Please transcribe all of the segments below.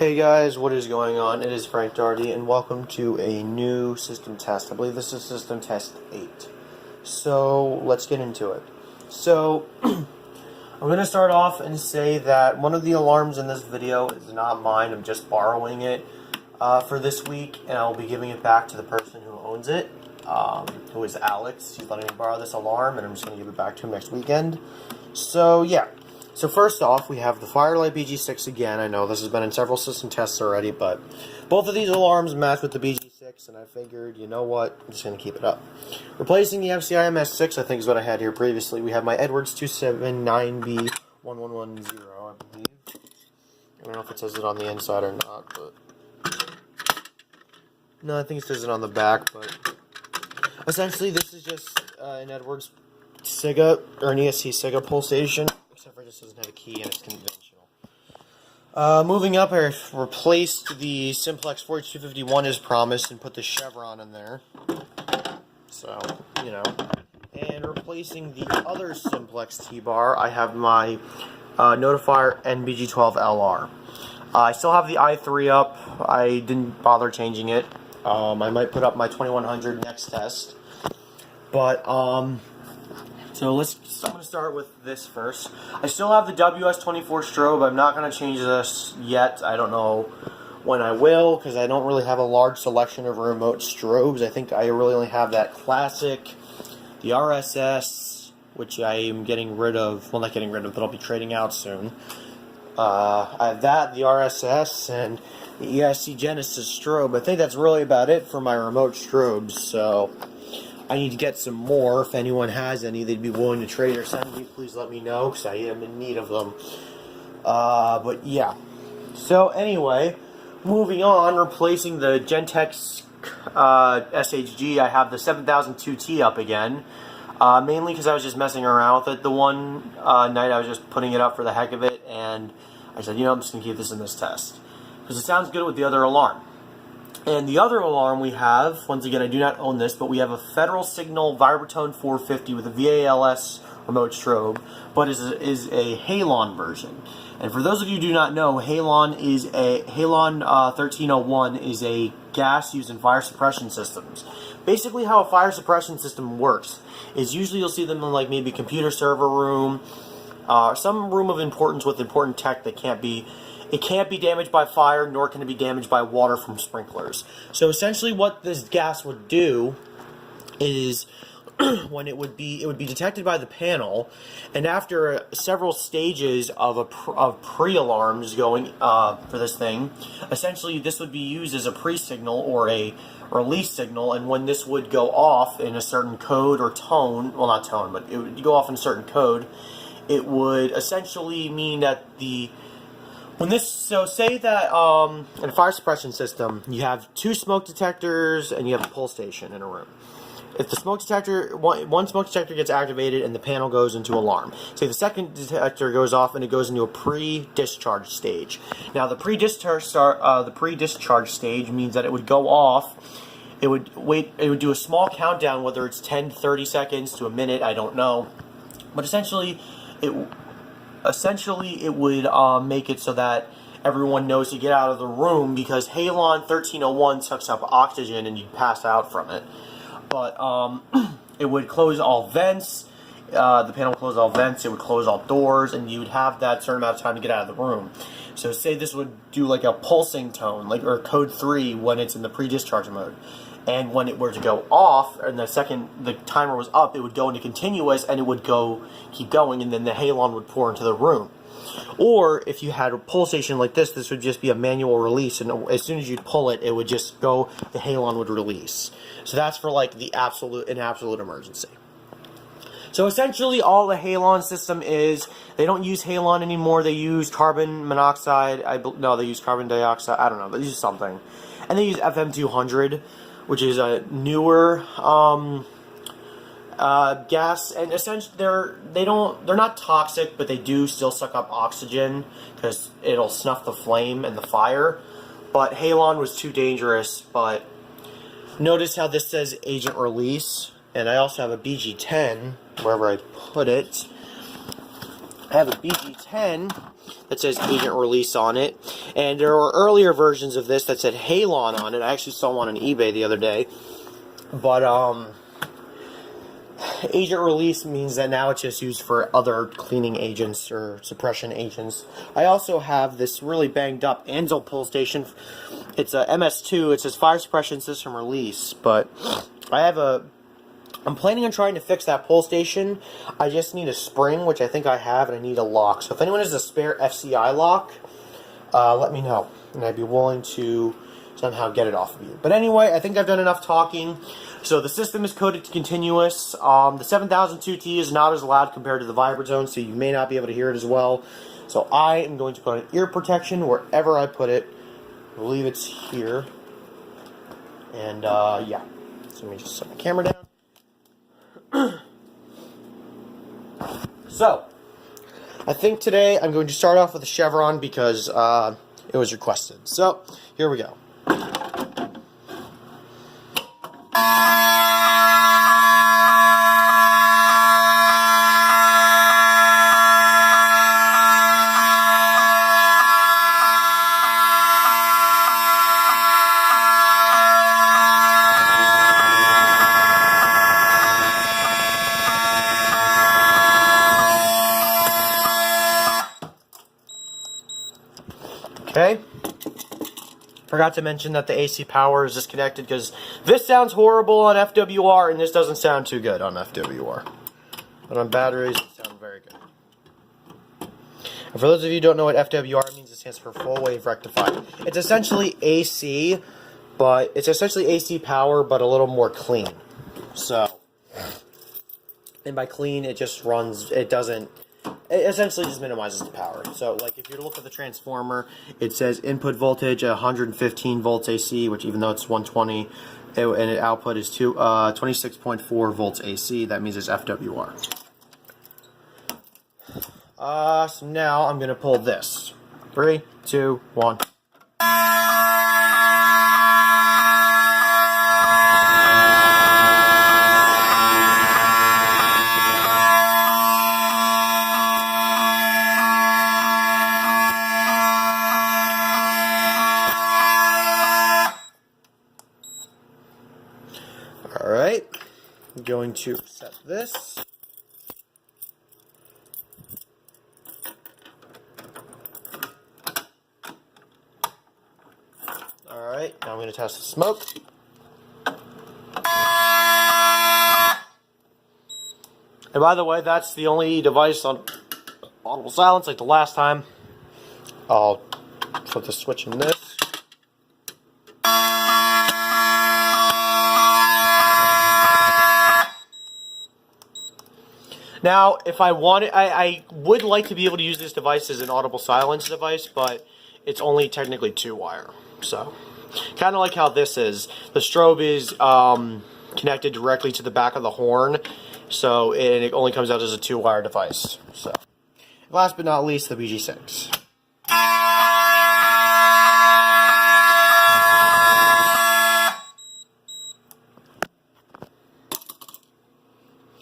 Hey guys, what is going on? It is Frank Darty, and welcome to a new system test. I believe this is system test 8. So, let's get into it. So, I'm going to start off and say that one of the alarms in this video is not mine. I'm just borrowing it for this week, and I'll be giving it back to the person who owns it, who is Alex. He's letting me borrow this alarm, and I'm just going to give it back to him next weekend. So, yeah. So first off, we have the Firelight BG6 again. I know this has been in several system tests already, but both of these alarms match with the BG6, and I figured, you know what, I'm just going to keep it up. Replacing the FCI MS6, I think is what I had here previously. We have my Edwards 279B1110, I believe. I don't know if it says it on the inside or not, but... No, I think it says it on the back, but... Essentially, this is just an Edwards SIGA, or an ESC SIGA pull station. Except for it just doesn't have a key and it's conventional. Moving up, I replaced the Simplex 4251 as promised and put the chevron in there. So, you know. And replacing the other Simplex T-bar, I have my Notifier NBG12LR. I still have the i3 up. I didn't bother changing it. I might put up my 2100 next test. But, so I'm going to start with this first. I still have the WS24 strobe. I'm not going to change this yet. I don't know when I will, because I don't really have a large selection of remote strobes. I think I really only have that classic, the RSS, which I am getting rid of. Well, not getting rid of, but I'll be trading out soon. I have that, the RSS, and the ESC Genesis strobe. I think that's really about it for my remote strobes, so... I need to get some more. If anyone has any they'd be willing to trade or send me, please let me know, because I am in need of them. But yeah. So anyway, moving on, replacing the Gentex SHG, I have the 7002T up again. Mainly because I was just messing around with it the one night. I was just putting it up for the heck of it, and I said, you know, I'm just going to keep this in this test. Because it sounds good with the other alarm. And the other alarm we have, once again, I do not own this, but we have a Federal Signal Vibratone 450 with a VALS remote strobe, but is a Halon version. And for those of you who do not know, Halon 1301 is a gas used in fire suppression systems. Basically, how a fire suppression system works is usually you'll see them in like maybe a computer server room, some room of importance with important tech that can't be. It can't be damaged by fire, nor can it be damaged by water from sprinklers. So essentially what this gas would do is when it would be detected by the panel, and after several stages of pre-alarms going for this thing, essentially this would be used as a pre-signal or a release signal, and when this would go off in a certain code or tone, well not tone, but it would go off in a certain code, it would essentially mean that so say that in a fire suppression system, you have two smoke detectors and you have a pull station in a room. If the smoke detector, one smoke detector gets activated and the panel goes into alarm. Say the second detector goes off and it goes into a pre-discharge stage. Now the pre-discharge stage means that it would go off. It would do a small countdown, whether it's 10, 30 seconds to a minute, I don't know. But essentially, it would make it so that everyone knows to get out of the room, because Halon 1301 sucks up oxygen and you'd pass out from it. But it would close all vents, the panel would close all vents, it would close all doors, and you would have that certain amount of time to get out of the room. So say this would do like a pulsing tone, or code 3 when it's in the pre-discharge mode. And when it were to go off, and the second the timer was up, it would go into continuous, and it would keep going, and then the halon would pour into the room. Or if you had a pull station like this would just be a manual release, and as soon as you'd pull it, it would just go, the halon would release. So that's for like an absolute emergency. So essentially all the halon system is, they don't use halon anymore, they use carbon monoxide, no, they use carbon dioxide, I don't know, they use something. And they use FM200. Which is a newer gas, and essentially they're not toxic, but they do still suck up oxygen because it'll snuff the flame and the fire. But Halon was too dangerous. But notice how this says agent release, and I also have a BG10 wherever I put it. I have a BG10 that says Agent Release on it. And there were earlier versions of this that said Halon on it. I actually saw one on eBay the other day. But, Agent Release means that now it's just used for other cleaning agents or suppression agents. I also have this really banged up Anzel pull station. It's a MS2. It says Fire Suppression System Release. But I'm planning on trying to fix that pull station. I just need a spring, which I think I have, and I need a lock. So if anyone has a spare FCI lock, let me know. And I'd be willing to somehow get it off of you. But anyway, I think I've done enough talking. So the system is coded to continuous. The 7002T is not as loud compared to the Vibrazone, so you may not be able to hear it as well. So I am going to put an ear protection wherever I put it. I believe it's here. And yeah. So let me just set my camera down. So, I think today I'm going to start off with a chevron because it was requested. So, here we go. Okay, forgot to mention that the AC power is disconnected because this sounds horrible on FWR and this doesn't sound too good on FWR. But on batteries, it sounds very good. And for those of you who don't know what FWR means, it stands for full wave rectified. It's essentially AC, but it's essentially AC power, but a little more clean. So, and by clean, it just runs, it essentially just minimizes the power. So, like, if you look at the transformer, it says input voltage 115 volts AC, which even though it's 120, and its output is 26.4 volts AC. That means it's FWR. So now I'm going to pull this. 3, 2, 1. Alright, I'm going to set this. Alright, now I'm going to test the smoke. And by the way, that's the only device on audible silence like the last time. I'll put the switch in this. Now, if I wanted, I would like to be able to use this device as an audible silence device, but it's only technically 2-wire. So, kind of like how this is. The strobe is connected directly to the back of the horn, so it only comes out as a 2-wire device. So, last but not least, the BG6.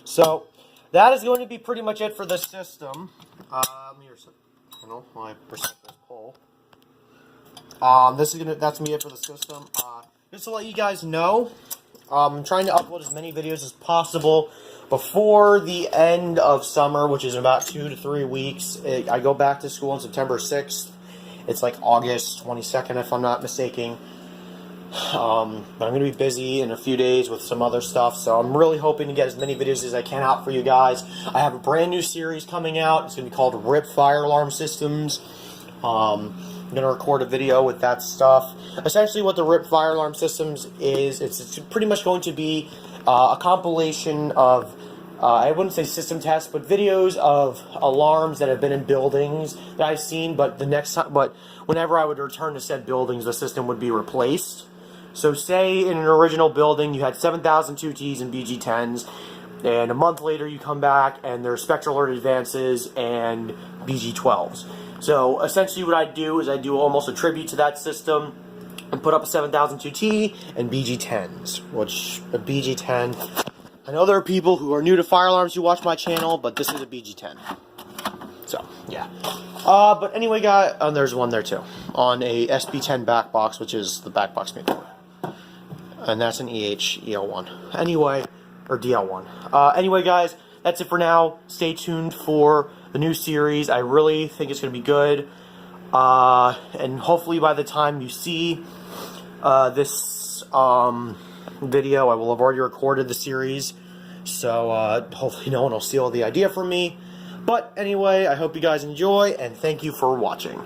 So, that is going to be pretty much it for this system. Let me reset. I don't know why I reset this poll. That's gonna be it for the system. Just to let you guys know, I'm trying to upload as many videos as possible before the end of summer, which is in about 2 to 3 weeks. I go back to school on September 6th. It's like August 22nd, if I'm not mistaken. But I'm going to be busy in a few days with some other stuff, so I'm really hoping to get as many videos as I can out for you guys. I have a brand new series coming out. It's going to be called RIP Fire Alarm Systems. I'm going to record a video with that stuff. Essentially what the RIP Fire Alarm Systems is, it's pretty much going to be a compilation of, I wouldn't say system tests, but videos of alarms that have been in buildings that I've seen, but whenever I would return to said buildings, the system would be replaced. So say in an original building you had 7002Ts and BG10s, and a month later you come back and there's Spectral Alert Advances and BG12s. So essentially what I do is I do almost a tribute to that system and put up a 7002T and BG10s, which a BG10, I know there are people who are new to fire alarms who watch my channel, but this is a BG10. So, yeah. But anyway, guys, there's one there too. On a SB10 back box, which is the back box made for it. And that's an EL1. Anyway, or DL1. Anyway, guys, that's it for now. Stay tuned for the new series. I really think it's going to be good. And hopefully by the time you see this video, I will have already recorded the series. So hopefully no one will steal the idea from me. But anyway, I hope you guys enjoy, and thank you for watching.